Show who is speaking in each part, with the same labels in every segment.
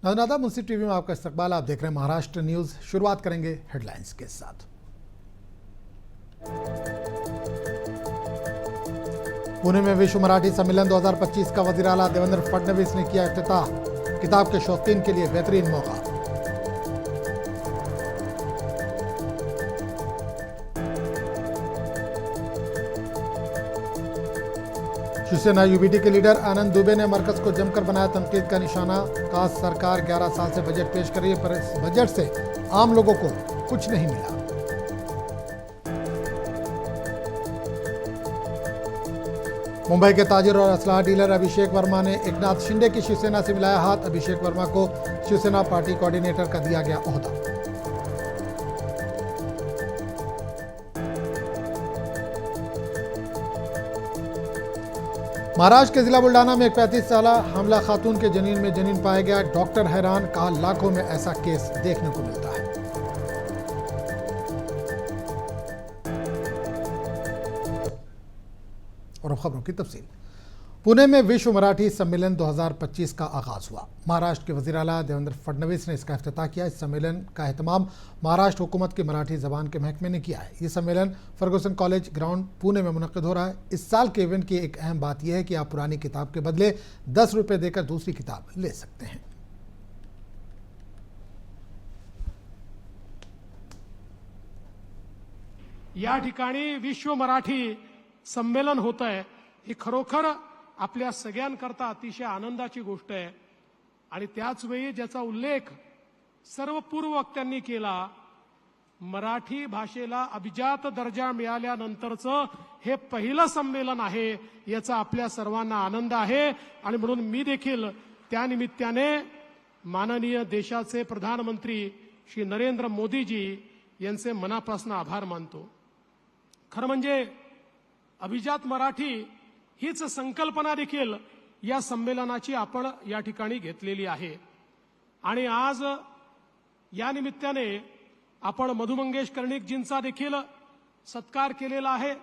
Speaker 1: नाज़रीन, मुंशी टीवी में आपका इस्तकबाल। आप देख रहे हैं महाराष्ट्र न्यूज़। शुरुआत करेंगे हेडलाइंस के साथ। पुणे में विश्व मराठी सम्मेलन 2025 का वज़ीर आला देवेंद्र फडणवीस ने किया इफ्तिताह। किताब के शौकीन के लिए बेहतरीन मौका। शिवसेना यूबीटी के लीडर आनंद दुबे ने मरकज को जमकर बनाया तनकीद का निशाना। कहा, सरकार 11 साल से बजट पेश कर रही है, पर इस बजट से आम लोगों को कुछ नहीं मिला। मुंबई के ताजिर और असलाह डीलर अभिषेक वर्मा ने एकनाथ शिंदे की शिवसेना से मिलाया हाथ। अभिषेक वर्मा को शिवसेना पार्टी कोऑर्डिनेटर का दिया गया ओहदा। महाराष्ट्र के जिला बुल्डाना में एक 35 साल हमला खातून के जनीन में जनीन पाया गया। डॉक्टर हैरान। कहा, लाखों में ऐसा केस देखने को मिलता है। और अब खबरों की तफसील। पुणे में विश्व मराठी सम्मेलन 2025 का आगाज हुआ। महाराष्ट्र के वज़ीर आला देवेंद्र फडणवीस ने इसका इफ्तिताह किया। इस सम्मेलन का एहतमाम महाराष्ट्र हुकूमत की मराठी ज़बान के महकमे ने किया है। ये सम्मेलन फर्गुसन कॉलेज ग्राउंड पुणे में मुनक़्क़िद हो रहा है। इस साल के इवेंट की एक अहम बात यह है कि आप पुरानी किताब के बदले 10 रुपये देकर दूसरी किताब ले सकते हैं।
Speaker 2: या ठिकाणी विश्व मराठी संमेलन होत आहे, ही खरोखर आपल्या सगळ्यांकरता अतिशय आनंदाची गोष्ट आहे। आणि त्याच वेळी ज्याचा उल्लेख सर्व पूर्व वक्त्यांनी केला, मराठी भाषेला अभिजात दर्जा मिळाल्यानंतरचं हे पहिलं संमेलन आहे, याचा आपल्या सर्वांना आनंद आहे। आणि म्हणून मी देखील त्या निमित्ताने माननीय देशाचे प्रधानमंत्री श्री नरेंद्र मोदीजी यांचे मनापासून आभार मानतो। खरं म्हणजे अभिजात मराठी हीच संकल्पना देखील या संमेलनाची आपण या ठिकाणी घेतलेली आहे। आणि आज या निमित्ताने आपण मधु मंगेश कर्णिकजींचा देखील सत्कार केलेला आहे।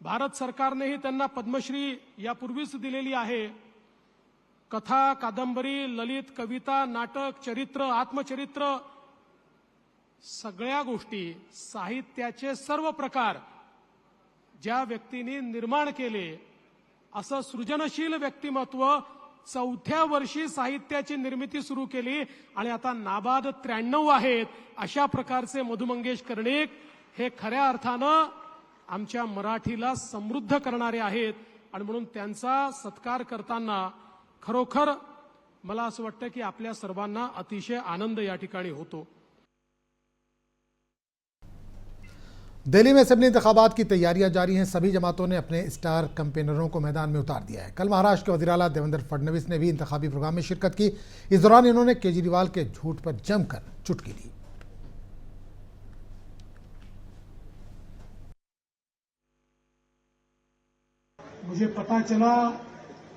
Speaker 2: भारत सरकारनेही त्यांना पद्मश्री यापूर्वीच दिलेली आहे। कथा, कादंबरी, ललित, कविता, नाटक, चरित्र, आत्मचरित्र, सगळ्या गोष्टी, साहित्याचे सर्व प्रकार ज्या व्यक्तींनी निर्माण केले, असं सृजनशील व्यक्तिमत्व 4थ्या वर्षी साहित्याची निर्मिती सुरू केली आणि आता नाबाद 93 आहेत। अशा प्रकारचे मधु मंगेश कर्णिक हे खऱ्या अर्थानं आमच्या मराठीला समृद्ध करणारे आहेत। आणि म्हणून त्यांचा सत्कार करताना खरोखर मला असं वाटतं की आपल्या सर्वांना अतिशय आनंद या ठिकाणी होतो।
Speaker 1: दिल्ली में असेंबली इंतखाबात की तैयारियां जारी हैं। सभी जमातों ने अपने स्टार कैंपेनरों को मैदान में उतार दिया है। कल महाराष्ट्र के वज़ीर आला देवेंद्र फडणवीस ने भी इंतखाबी प्रोग्राम में शिरकत की। इस दौरान इन्होंने केजरीवाल के झूठ पर जमकर चुटकी ली।
Speaker 2: मुझे पता चला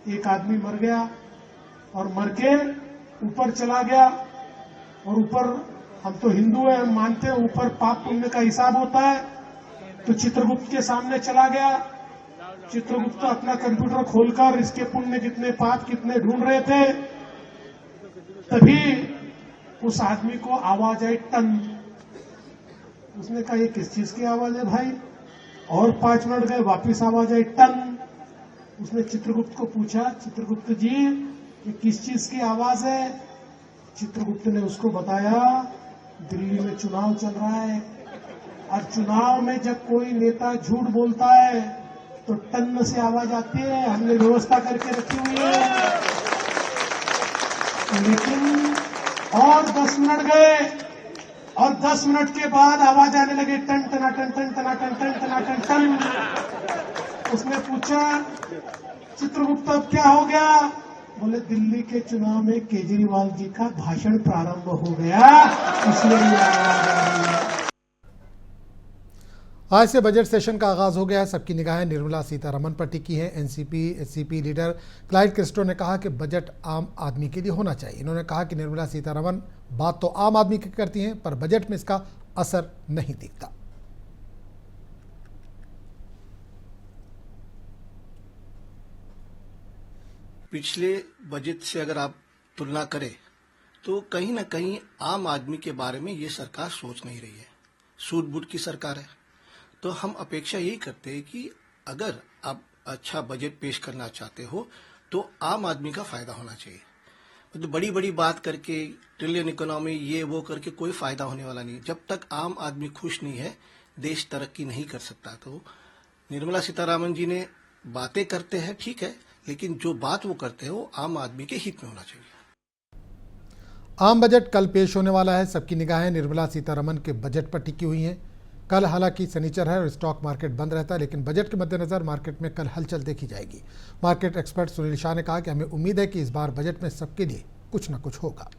Speaker 2: एक आदमी मर गया और मर के ऊपर चला गया, और ऊपर हम तो हिंदू हैं, हम मानते हैं ऊपर पाप पुण्य का हिसाब होता है। तो चित्रगुप्त के सामने चला गया। चित्रगुप्त अपना कंप्यूटर खोलकर इसके पुण्य कितने पाप कितने ढूंढ रहे थे। तभी उस आदमी को आवाज आई, टन। उसने कहा, ये किस चीज की आवाज है भाई? और 5 मिनट गए, वापिस आवाज आई, टन। उसने चित्रगुप्त को पूछा, चित्रगुप्त जी ये किस चीज की आवाज है? चित्रगुप्त ने उसको बताया, दिल्ली में चुनाव चल रहा है, और चुनाव में जब कोई नेता झूठ बोलता है तो टन से आवाज आती है। हमने व्यवस्था करके रखी हुई है। लेकिन और 10 मिनट गए, और 10 मिनट के बाद आवाज आने लगी, टन टना टन टन टना टन टन टना टन टन। उसने पूछा, चित्रगुप्त अब क्या हो गया? बोले, दिल्ली के चुनाव में केजरीवाल जी का भाषण प्रारंभ हो गया, इसलिए ये आवाज आ रही है।
Speaker 1: आज से बजट सेशन का आगाज हो गया है। सबकी निगाहें निर्मला सीतारमण पर टिकी हैं। एनसीपी लीडर क्लाइड क्रिस्टो ने कहा कि बजट आम आदमी के लिए होना चाहिए। इन्होंने कहा कि निर्मला सीतारमण बात तो आम आदमी की करती हैं, पर बजट में इसका असर नहीं दिखता।
Speaker 3: पिछले बजट से अगर आप तुलना करें तो कहीं ना कहीं आम आदमी के बारे में ये सरकार सोच नहीं रही है। सूट-बूट की सरकार है। तो हम अपेक्षा यही करते हैं कि अगर आप अच्छा बजट पेश करना चाहते हो तो आम आदमी का फायदा होना चाहिए। तो बड़ी बड़ी बात करके ट्रिलियन इकोनॉमी ये वो करके कोई फायदा होने वाला नहीं। जब तक आम आदमी खुश नहीं है देश तरक्की नहीं कर सकता। तो निर्मला सीतारामन जी ने बातें करते हैं ठीक है, लेकिन जो बात वो करते हैं वो आम आदमी के हित में होना चाहिए।
Speaker 1: आम बजट कल पेश होने वाला है। सबकी निगाहें निर्मला सीतारमण के बजट पर टिकी हुई हैं। कल हालांकि शनिचर है और स्टॉक मार्केट बंद रहता है, लेकिन बजट के मद्देनजर मार्केट में कल हलचल देखी जाएगी। मार्केट एक्सपर्ट सुनील शाह ने कहा कि हमें उम्मीद है कि इस बार बजट में सबके लिए कुछ न कुछ होगा।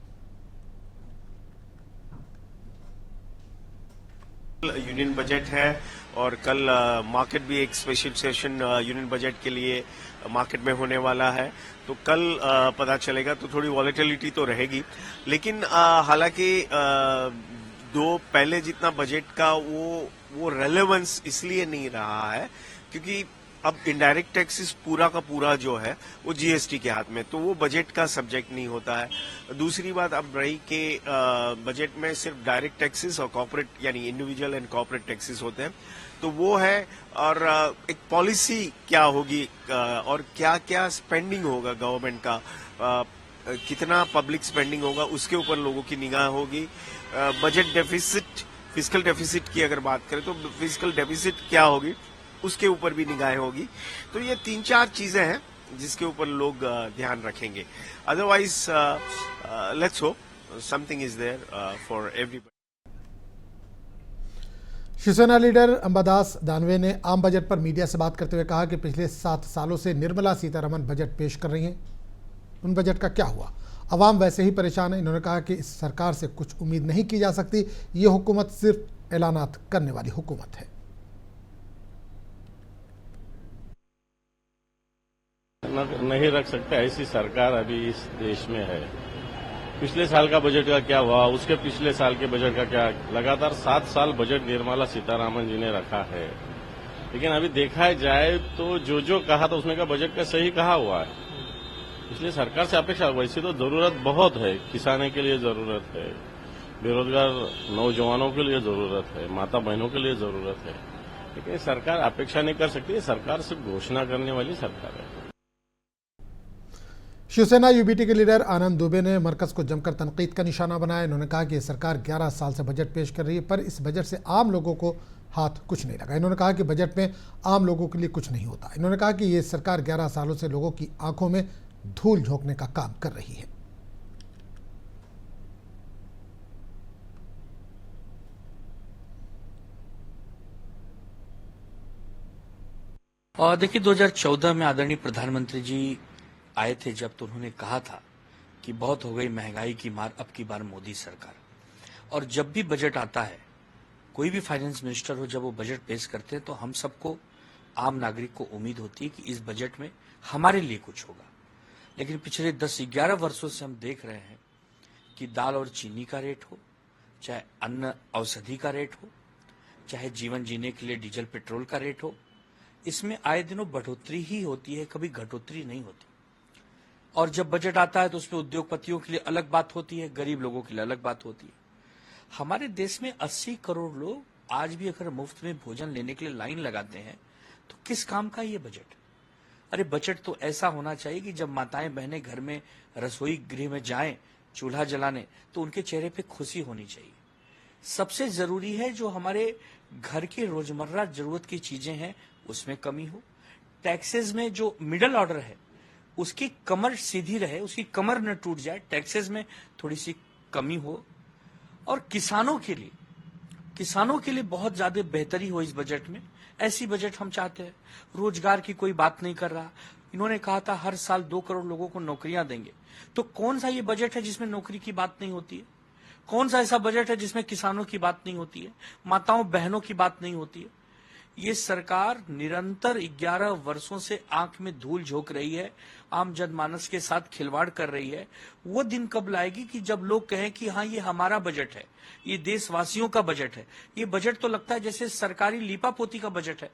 Speaker 4: यूनियन बजट है और कल मार्केट भी एक स्पेशल सेशन यूनियन बजट के लिए मार्केट में होने वाला है। तो कल पता चलेगा। तो थोड़ी वॉलेटिलिटी तो रहेगी, लेकिन हालांकि दो पहले जितना बजट का वो रेलेवेंस इसलिए नहीं रहा है क्योंकि अब इनडायरेक्ट टैक्सेस पूरा का पूरा जो है वो जीएसटी के हाथ में, तो वो बजट का सब्जेक्ट नहीं होता है। दूसरी बात अब रही कि बजट में सिर्फ डायरेक्ट टैक्सेस और कॉर्पोरेट यानी इंडिविजुअल एंड कॉर्पोरेट टैक्सेस होते हैं, तो वो है। और एक पॉलिसी क्या होगी और क्या क्या स्पेंडिंग होगा गवर्नमेंट का, कितना पब्लिक स्पेंडिंग होगा, उसके ऊपर लोगों की निगाह होगी। बजट डेफिसिट, फिस्कल डेफिसिट की अगर बात करें तो फिस्कल डेफिसिट क्या होगी उसके ऊपर भी निगाहें होगी। तो ये 3-4 चीजें हैं जिसके ऊपर लोग ध्यान रखेंगे। Otherwise let's hope something is there for everybody.
Speaker 1: Shivsena leader Ambadas Danve ने आम बजट पर मीडिया से बात करते हुए कहा कि पिछले 7 सालों से निर्मला सीतारमण बजट पेश कर रही हैं। उन बजट का क्या हुआ? अवाम वैसे ही परेशान है। इन्होंने कहा कि इस सरकार से कुछ उम्मीद नहीं की जा सकती। ये हुकूमत सिर्फ ऐलानात करने वाली हुकूमत है।
Speaker 5: नहीं रख सकते ऐसी सरकार अभी इस देश में है। पिछले साल का बजट का क्या हुआ, उसके पिछले साल के बजट का क्या, लगातार 7 साल बजट निर्मला सीतारमण जी ने रखा है। लेकिन अभी देखा जाए तो जो कहा था उसमें का बजट का सही कहा हुआ है। इसलिए सरकार से अपेक्षा, वैसे तो जरूरत बहुत है, किसानों के लिए जरूरत है, बेरोजगार नौजवानों के लिए जरूरत है, माता बहनों के लिए जरूरत है, लेकिन सरकार अपेक्षा नहीं कर सकती। सरकार सिर्फ घोषणा करने वाली सरकार है।
Speaker 1: शिवसेना यूबीटी के लीडर आनंद दुबे ने मरकज को जमकर तनकीद का निशाना बनाया। इन्होंने कहा कि सरकार 11 साल से बजट पेश कर रही है, पर इस बजट से आम लोगों को हाथ कुछ नहीं लगा। इन्होंने कहा कि बजट में आम लोगों के लिए कुछ नहीं होता। इन्होंने कहा कि ये सरकार 11 सालों से लोगों की आंखों में धूल झोंकने का काम कर रही है।
Speaker 6: और देखिए 2014 में आदरणीय प्रधानमंत्री जी आए थे, जब तो उन्होंने कहा था कि बहुत हो गई महंगाई की मार, अब की बार मोदी सरकार। और जब भी बजट आता है, कोई भी फाइनेंस मिनिस्टर हो, जब वो बजट पेश करते हैं तो हम सबको, आम नागरिक को उम्मीद होती है कि इस बजट में हमारे लिए कुछ होगा। लेकिन पिछले 10-11 वर्षों से हम देख रहे हैं कि दाल और चीनी का रेट हो, चाहे अन्न औषधि का रेट हो, चाहे जीवन जीने के लिए डीजल पेट्रोल का रेट हो, इसमें आए दिनों बढ़ोतरी ही होती है, कभी घटोतरी नहीं होती। और जब बजट आता है तो उसमें उद्योगपतियों के लिए अलग बात होती है, गरीब लोगों के लिए अलग बात होती है। हमारे देश में 80 करोड़ लोग आज भी अगर मुफ्त में भोजन लेने के लिए लाइन लगाते हैं तो किस काम का ये बजट? अरे बजट तो ऐसा होना चाहिए कि जब माताएं बहनें घर में रसोई गृह में जाएं चूल्हा जलाने तो उनके चेहरे पे खुशी होनी चाहिए। सबसे जरूरी है जो हमारे घर की रोजमर्रा जरूरत की चीजें हैं उसमें कमी हो। टैक्सेस में जो मिडिल ऑर्डर है उसकी कमर सीधी रहे, उसकी कमर न टूट जाए, टैक्सेस में थोड़ी सी कमी हो। और किसानों के लिए बहुत ज्यादा बेहतरी हो इस बजट में, ऐसी बजट हम चाहते हैं। रोजगार की कोई बात नहीं कर रहा। इन्होंने कहा था हर साल 2 करोड़ लोगों को नौकरियां देंगे, तो कौन सा ये बजट है जिसमें नौकरी की बात नहीं होती है? कौन सा ऐसा बजट है जिसमें किसानों की बात नहीं होती है, माताओं बहनों की बात नहीं होती है? ये सरकार निरंतर 11 वर्षों से आंख में धूल झोंक रही है, आम जनमानस के साथ खिलवाड़ कर रही है। वो दिन कब लाएगी कि जब लोग कहें कि हाँ ये हमारा बजट है, ये देशवासियों का बजट है। ये बजट तो लगता है जैसे सरकारी लीपापोती का बजट है।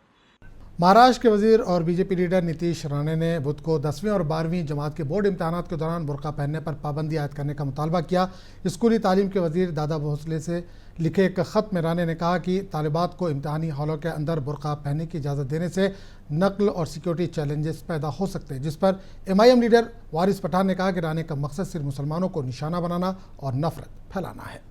Speaker 1: महाराष्ट्र के वजीर और बीजेपी लीडर नीतीश राणे ने बुध को 10वीं और 12वीं जमात के बोर्ड इम्तहानात के दौरान बुर्का पहनने पर पाबंदी आयद करने का मुतालबा किया। स्कूली तालीम के वजीर दादा भोसले से लिखे एक खत में राणे ने कहा कि तालिबात को इम्तहानी हॉलों के अंदर बुर्का पहनने की इजाज़त देने से नकल और सिक्योरिटी चैलेंजेस पैदा हो सकते हैं, जिस पर MIM लीडर वारिस पठान ने कहा कि राणे का मकसद सिर्फ मुसलमानों को निशाना बनाना और नफरत फैलाना है।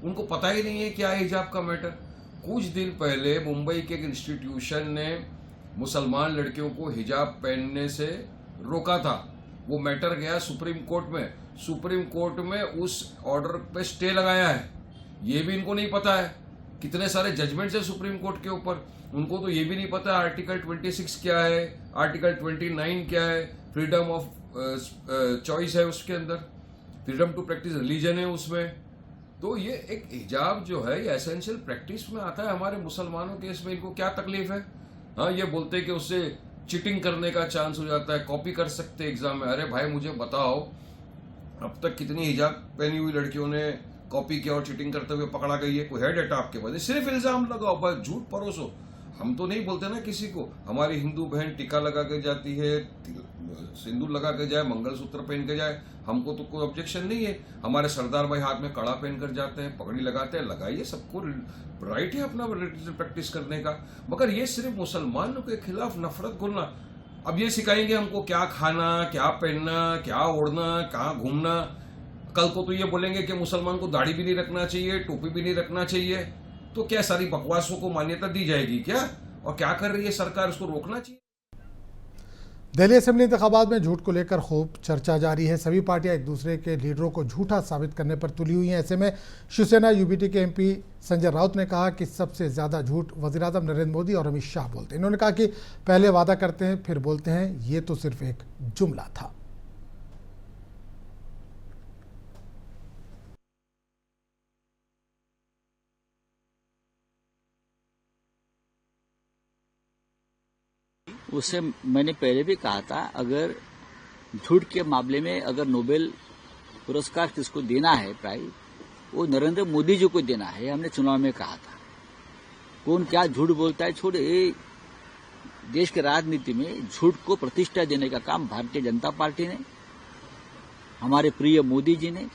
Speaker 7: उनको पता ही नहीं है क्या है हिजाब का मैटर। कुछ दिन पहले मुंबई के एक इंस्टीट्यूशन ने मुसलमान लड़कियों को हिजाब पहनने से रोका था। वो मैटर गया सुप्रीम कोर्ट में। सुप्रीम कोर्ट में उस ऑर्डर पे स्टे लगाया है। ये भी इनको नहीं पता है। कितने सारे जजमेंट्स है सुप्रीम कोर्ट के ऊपर। उनको तो ये भी नहीं पता आर्टिकल 26 क्या है, आर्टिकल 29 क्या है, फ्रीडम ऑफ चॉइस है उसके अंदर, फ्रीडम टू प्रैक्टिस रिलीजन है उसमें। तो ये एक हिजाब जो है ये एसेंशियल प्रैक्टिस में आता है हमारे मुसलमानों के। इसमें इनको क्या तकलीफ है? हाँ, ये बोलते हैं कि उससे चीटिंग करने का चांस हो जाता है, कॉपी कर सकते हैं एग्जाम में। अरे भाई मुझे बताओ, अब तक कितनी हिजाब पहनी हुई लड़कियों ने कॉपी किया और चीटिंग करते हुए पकड़ा गई है? कोई है डेटा आपके पास? सिर्फ इल्जाम लगाओ, बस झूठ परोसो। हम तो नहीं बोलते ना किसी को। हमारी हिंदू बहन टीका लगा के जाती है, सिंदूर लगा के जाए, मंगलसूत्र पहन के जाए, हमको तो कोई ऑब्जेक्शन नहीं है। हमारे सरदार भाई हाथ में कड़ा पहन कर जाते हैं, पगड़ी लगाते हैं, लगाइए, सबको राइट है अपना रिलीजियस प्रैक्टिस करने का। मगर ये सिर्फ मुसलमानों के खिलाफ नफरत घोलना। अब ये सिखाएंगे हमको क्या खाना, क्या पहनना, क्या ओढ़ना, कहाँ घूमना। कल को तो ये बोलेंगे कि मुसलमान को दाढ़ी भी नहीं रखना चाहिए, टोपी भी नहीं रखना चाहिए। तो क्या सारी बकवासों को मान्यता दी जाएगी क्या? और क्या कर रही है सरकार? उसको रोकना चाहिए।
Speaker 1: दिल्ली असेंबली इंतखाबात में झूठ को लेकर खूब चर्चा जारी है। सभी पार्टियां एक दूसरे के लीडरों को झूठा साबित करने पर तुली हुई हैं। ऐसे में शिवसेना UBT के MP संजय राउत ने कहा कि सबसे ज्यादा झूठ वज़ीर-ए-आज़म नरेंद्र मोदी और अमित शाह बोलते हैं। इन्होंने कहा कि पहले वादा करते हैं फिर बोलते हैं, ये तो सिर्फ एक जुमला था।
Speaker 8: उससे मैंने पहले भी कहा था, अगर झूठ के मामले में अगर नोबेल पुरस्कार किसको देना है प्राइज, वो नरेंद्र मोदी जी को देना है। हमने चुनाव में कहा था। कौन क्या झूठ बोलता है छोड़े। देश के राजनीति में झूठ को प्रतिष्ठा देने का काम भारतीय जनता पार्टी ने, हमारे प्रिय मोदी जी ने,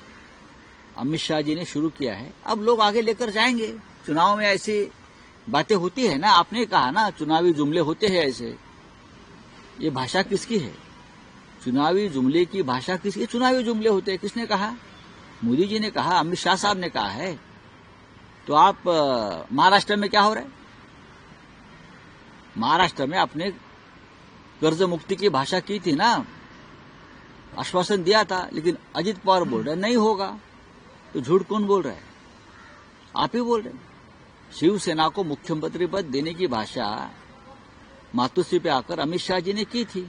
Speaker 8: अमित शाह जी ने शुरू किया है। अब लोग आगे लेकर जाएंगे। चुनाव में ऐसी बातें होती है ना, आपने कहा ना चुनावी जुमले होते हैं ऐसे। ये भाषा किसकी है? चुनावी जुमले की भाषा किसकी? चुनावी जुमले होते हैं। किसने कहा? मोदी जी ने कहा, अमित शाह साहब ने कहा है। तो आप महाराष्ट्र में क्या हो रहा है? महाराष्ट्र में आपने कर्ज मुक्ति की भाषा की थी ना, आश्वासन दिया था, लेकिन अजित पवार बोल रहे नहीं होगा। तो झूठ कौन बोल रहा है? आप ही बोल रहे हैं। शिवसेना को मुख्यमंत्री पद देने की भाषा मातोश्री पे आकर अमित शाह जी ने की थी,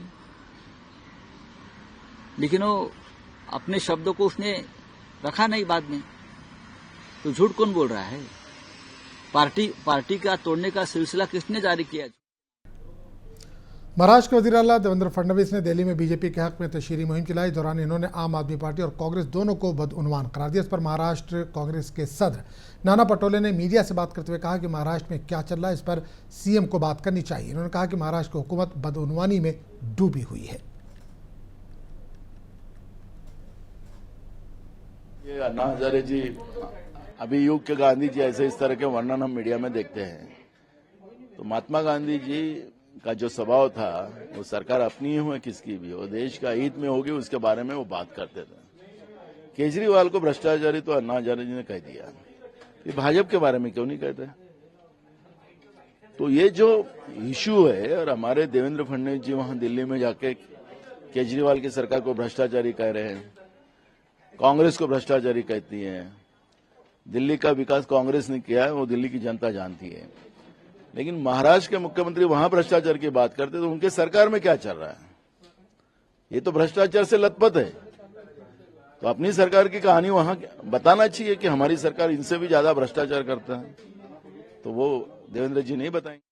Speaker 8: लेकिन वो अपने शब्दों को उसने रखा नहीं बाद में। तो झूठ कौन बोल रहा है? पार्टी का तोड़ने का सिलसिला किसने जारी किया?
Speaker 1: महाराष्ट्र के वज़ीर आला देवेंद्र फडणवीस ने दिल्ली में बीजेपी के हक में तशहीरी मुहिम चलाई। दौरान इन्होंने आम आदमी पार्टी और कांग्रेस दोनों को बदउनवान करार दिया। इस पर महाराष्ट्र कांग्रेस के सदर नाना पटोले ने मीडिया से बात करते हुए कहा कि महाराष्ट्र में क्या चल रहा है इस पर CM को बात करनी चाहिए। इन्होंने कहा कि महाराष्ट्र की हुकूमत बदउनवानी में डूबी हुई है।
Speaker 9: ये अन्ना हजारे जी, अभी युग के गांधी जी, ऐसे इस तरह के वर्णन हम मीडिया में देखते हैं। तो महात्मा गांधी जी का जो स्वभाव था, वो सरकार अपनी ही हो किसकी भी हो, देश का हित में होगी उसके बारे में वो बात करते थे। केजरीवाल को भ्रष्टाचारी तो अन्ना हजारे जी ने कह दिया, ये भाजपा के बारे में क्यों नहीं कहते? तो ये जो इश्यू है, और हमारे देवेंद्र फडणवीस जी वहां दिल्ली में जाके केजरीवाल की सरकार को भ्रष्टाचारी कह रहे हैं, कांग्रेस को भ्रष्टाचारी कहती है। दिल्ली का विकास कांग्रेस ने किया है, वो दिल्ली की जनता जानती है। लेकिन महाराष्ट्र के मुख्यमंत्री वहां भ्रष्टाचार की बात करते तो उनके सरकार में क्या चल रहा है? ये तो भ्रष्टाचार से लथपथ है। तो अपनी सरकार की कहानी वहां बताना चाहिए कि हमारी सरकार इनसे भी ज्यादा भ्रष्टाचार करता है, तो वो देवेंद्र जी नहीं बताएंगे।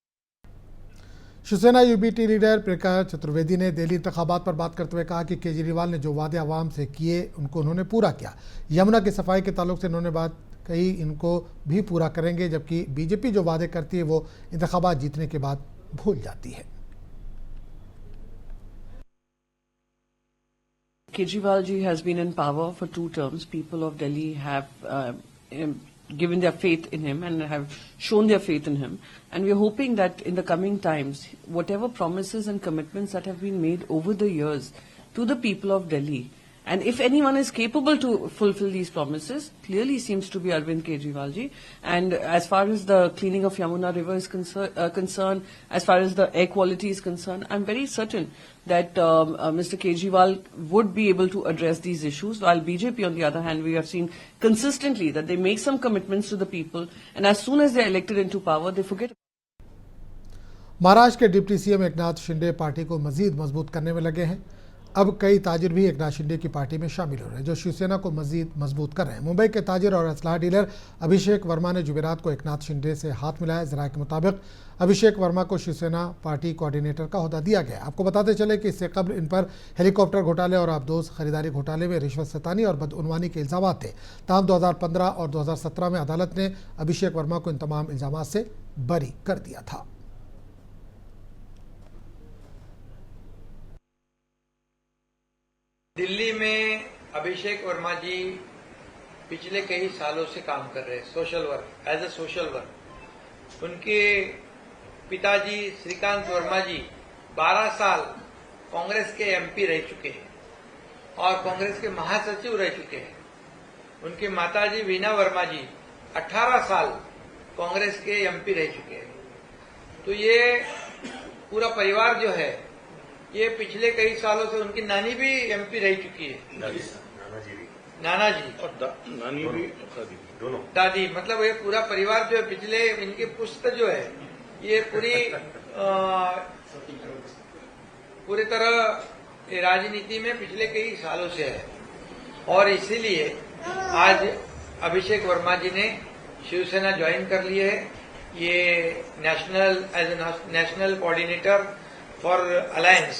Speaker 1: शिवसेना UBT लीडर प्रियंका चतुर्वेदी ने दिल्ली इंतखाबात पर बात करते हुए कहा कि केजरीवाल ने जो वादे आवाम से किए उनको उन्होंने पूरा किया। यमुना की सफाई के ताल्लुक से इन्होंने बात कई इनको भी पूरा करेंगे, जबकि बीजेपी जो वादे करती है वो इंतखाबात जीतने के बाद भूल जाती है।
Speaker 10: Kejriwal ji has been in power for 2 terms. People of Delhi have given their faith in him and have shown their faith in him. And we are hoping that in the coming times, whatever promises and commitments that have been made over the years to the people of Delhi, and if anyone is capable to fulfill these promises, clearly seems to be Arvind Kejriwal ji. And as far as the cleaning of Yamuna River is concerned, as far as the air quality is concerned, I'm very certain that Mr. Kejriwal would be able to address these issues, while BJP, on the other hand, we have seen consistently that they make some commitments to the people, and as soon as they are elected into power, they forget.
Speaker 1: Maharashtra के deputy CM Eknath Shinde party को मजीद मजबूत करने में लगे हैं। अब कई ताजिर भी एकनाथ शिंदे की पार्टी में शामिल हो रहे हैं, जो शिवसेना को मजीद मजबूत कर रहे हैं। मुंबई के ताजिर और असलाह डीलर अभिषेक वर्मा ने जुमेरात को एकनाथ शिंदे से हाथ मिलाया। जराये के मुताबिक अभिषेक वर्मा को शिवसेना पार्टी कोऑर्डिनेटर का ओहदा दिया गया। आपको बताते चले कि इससे कबल इन पर हेलीकॉप्टर घोटाले और आबदोज खरीदारी घोटाले में रिश्वत सतानी और बदउनवानी के इल्जाम थे। ताहम 2015 और 2017 में अदालत ने अभिषेक वर्मा को इन तमाम इल्जामात से बरी कर दिया था।
Speaker 11: दिल्ली में अभिषेक वर्मा जी पिछले कई सालों से काम कर रहे हैं social work, as a social work. उनके पिताजी श्रीकांत वर्मा जी 12 साल कांग्रेस के एमपी रह चुके हैं और कांग्रेस के महासचिव रह चुके हैं। उनके माताजी वीना वर्मा जी 18 साल कांग्रेस के एमपी रह चुके हैं। तो ये पूरा परिवार जो है, ये पिछले कई सालों से, उनकी नानी भी एमपी रह चुकी है, नाना जी और नानी भी, दोनों दादी, मतलब ये पूरा परिवार जो है, पिछले इनकी पुश्त जो है, ये पूरी तरह राजनीति में पिछले कई सालों से है। और इसीलिए आज अभिषेक वर्मा जी ने शिवसेना ज्वाइन कर ली है। ये नेशनल कोऑर्डिनेटर फॉर अलायंस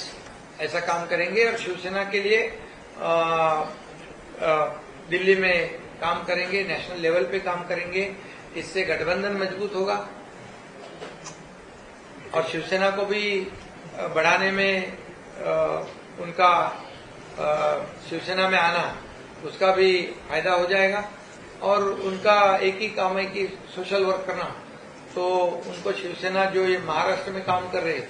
Speaker 11: ऐसा काम करेंगे और शिवसेना के लिए दिल्ली में काम करेंगे, नेशनल लेवल पे काम करेंगे। इससे गठबंधन मजबूत होगा और शिवसेना को भी बढ़ाने में उनका शिवसेना में आना, उसका भी फायदा हो जाएगा। और उनका एक ही काम है कि सोशल वर्क करना, तो उनको शिवसेना जो ये महाराष्ट्र में काम कर रहे हैं,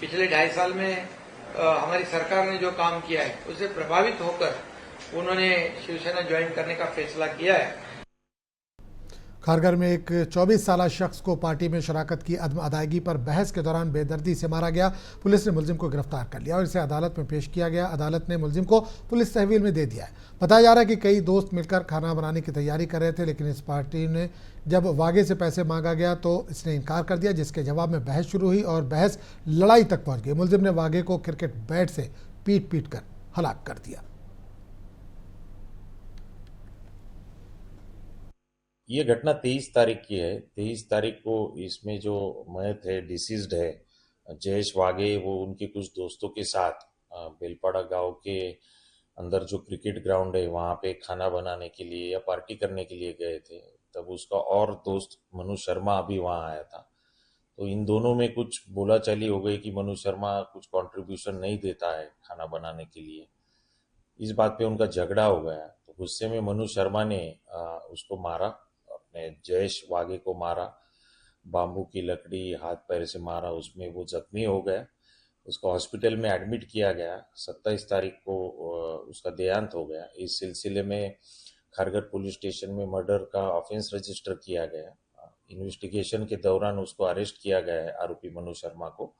Speaker 11: पिछले 2.5 साल में हमारी सरकार ने जो काम किया है उससे प्रभावित होकर उन्होंने शिवसेना ज्वाइन करने का फैसला किया है।
Speaker 1: खारघर में एक 24 साला शख्स को पार्टी में शराकत की अदम अदायगी पर बहस के दौरान बेदर्दी से मारा गया। पुलिस ने मुलजिम को गिरफ्तार कर लिया और इसे अदालत में पेश किया गया। अदालत ने मुलजिम को पुलिस तहवील में दे दिया है। बताया जा रहा है कि कई दोस्त मिलकर खाना बनाने की तैयारी कर रहे थे, लेकिन इस पार्टी ने जब वागे से पैसे मांगा गया तो इसने इनकार कर दिया, जिसके जवाब में बहस शुरू हुई और बहस लड़ाई तक पहुंच गई। मुलजिम ने वागे को क्रिकेट बैट से पीट कर हलाक कर दिया।
Speaker 12: ये घटना 23 तारीख की है। 23 तारीख को इसमें जो मयत है, डिसीज्ड है जयेश वागे, वो उनके कुछ दोस्तों के साथ बेलपाड़ा गांव के अंदर जो क्रिकेट ग्राउंड है वहां पे खाना बनाने के लिए या पार्टी करने के लिए गए थे। तब उसका और दोस्त मनु शर्मा भी वहां आया था। तो इन दोनों में कुछ बोलाचाली हो गई कि मनु शर्मा कुछ कंट्रीब्यूशन नहीं देता है खाना बनाने के लिए। इस बात पे उनका झगड़ा हो गया। तो गुस्से में मनु शर्मा ने उसको मारा, अपने जयेश वागे को मारा, बाम्बू की लकड़ी हाथ पैर से मारा। उसमें वो जख्मी हो गया, उसको हॉस्पिटल में एडमिट किया गया। 27 तारीख को उसका देहांत हो गया। इस सिलसिले में खारघर पुलिस स्टेशन में मर्डर का ऑफेंस रजिस्टर किया गया। इन्वेस्टिगेशन के दौरान उसको अरेस्ट किया गया है, आरोपी मनु शर्मा को,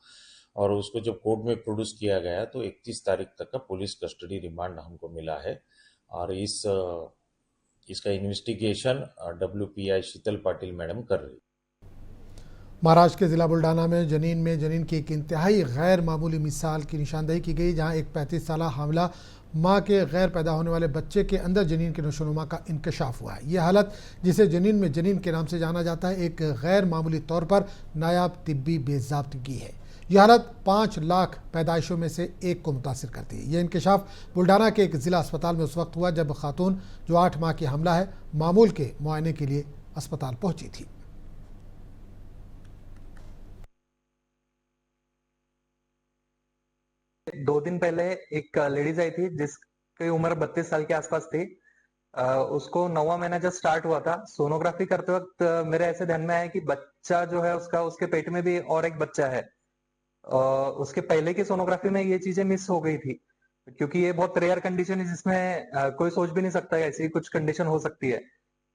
Speaker 12: और उसको जब कोर्ट में प्रोड्यूस किया गया तो 31 तारीख तक का पुलिस कस्टडी रिमांड हमको मिला है। और इसका इन्वेस्टिगेशन WPI शीतल पाटिल मैडम कर रही।
Speaker 1: महाराष्ट्र के जिला बुल्डाना में जनीन की एक इंतहाई गैर मामूली मिसाल की निशानदेही की गई, जहां एक 35 साला हामला मां के गैर पैदा होने वाले बच्चे के अंदर जनीन के नशोनुमा का इंकशाफ हुआ है। यह हालत, जिसे जनीन में जनीन के नाम से जाना जाता है, एक गैर मामूली तौर पर नायाब तिब्बी बेज़ाब्तगी है। यह हालत 5 लाख पैदाइशों में से एक को मुतासिर करती है। यह इंकशाफ बुल्डाना के एक जिला अस्पताल में उस वक्त हुआ जब खातून जो 8 माह की हमला है मामूल के मुआयने के लिए अस्पताल पहुंची थी।
Speaker 13: दो दिन पहले एक लेडीज आई थी जिसकी उम्र 32 साल के आसपास थी। उसको 9वां महीना जब स्टार्ट हुआ था, सोनोग्राफी करते वक्त मेरे ऐसे ध्यान में आया कि बच्चा जो है उसका, उसके पेट में भी और एक बच्चा है। उसके पहले की सोनोग्राफी में ये चीजें मिस हो गई थी, क्योंकि ये बहुत रेयर कंडीशन है जिसमें कोई सोच भी नहीं सकता है ऐसी कुछ कंडीशन हो सकती है।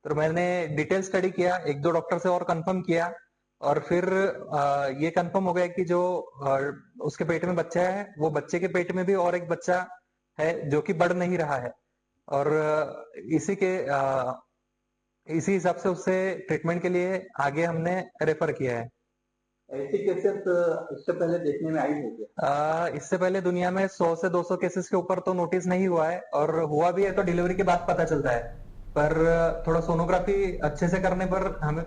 Speaker 13: तो मैंने डिटेल स्टडी किया, 1-2 डॉक्टर से और कंफर्म किया, और फिर ये कंफर्म हो गया कि जो उसके पेट में बच्चा है वो बच्चे के पेट में भी और एक बच्चा है जो कि बढ़ नहीं रहा है, और इसी हिसाब से उससे ट्रीटमेंट के लिए आगे हमने रेफर किया है।
Speaker 14: ऐसी केसेस इससे पहले देखने में आई होगी?
Speaker 13: इससे पहले दुनिया में 100 से 200 केसेस के ऊपर तो नोटिस नहीं हुआ है, और हुआ भी है तो डिलीवरी के बाद पता चलता है, पर थोड़ा सोनोग्राफी अच्छे से करने पर हमें।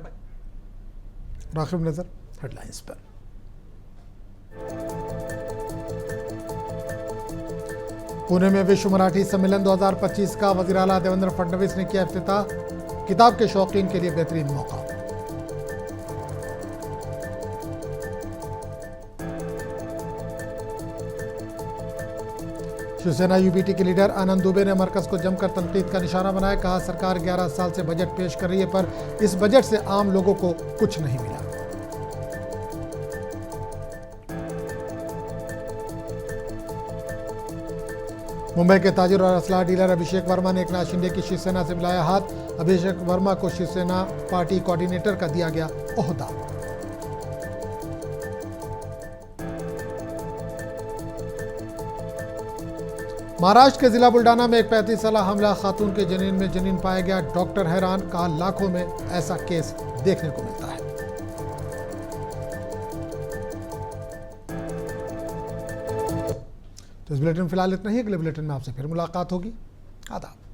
Speaker 1: आखिर नजर हेडलाइंस पर। पुणे में विश्व मराठी सम्मेलन 2025 का वज़ीर आला देवेंद्र फडणवीस ने किया इफ्तिताह। किताब के शौकीन के लिए बेहतरीन मौका। शिवसेना यूबीटी के लीडर आनंद दुबे ने मरकज को जमकर तनकीद का निशाना बनाया। कहा, सरकार 11 साल से बजट पेश कर रही है, पर इस बजट से आम लोगों को कुछ नहीं मिला। मुंबई के ताजिर और असलाह डीलर अभिषेक वर्मा ने एकनाथ शिंदे की शिवसेना से मिलाया हाथ। अभिषेक वर्मा को शिवसेना पार्टी कोऑर्डिनेटर का दिया गया ओहदा। महाराष्ट्र के जिला बुल्डाना में एक 35 साला हमला, खातून के जनीन में जनीन पाया गया। डॉक्टर हैरान, कहा लाखों में ऐसा केस देखने को मिलता है। तो इस बुलेटिन में फिलहाल इतना ही। अगले बुलेटिन में आपसे फिर मुलाकात होगी। आदाब।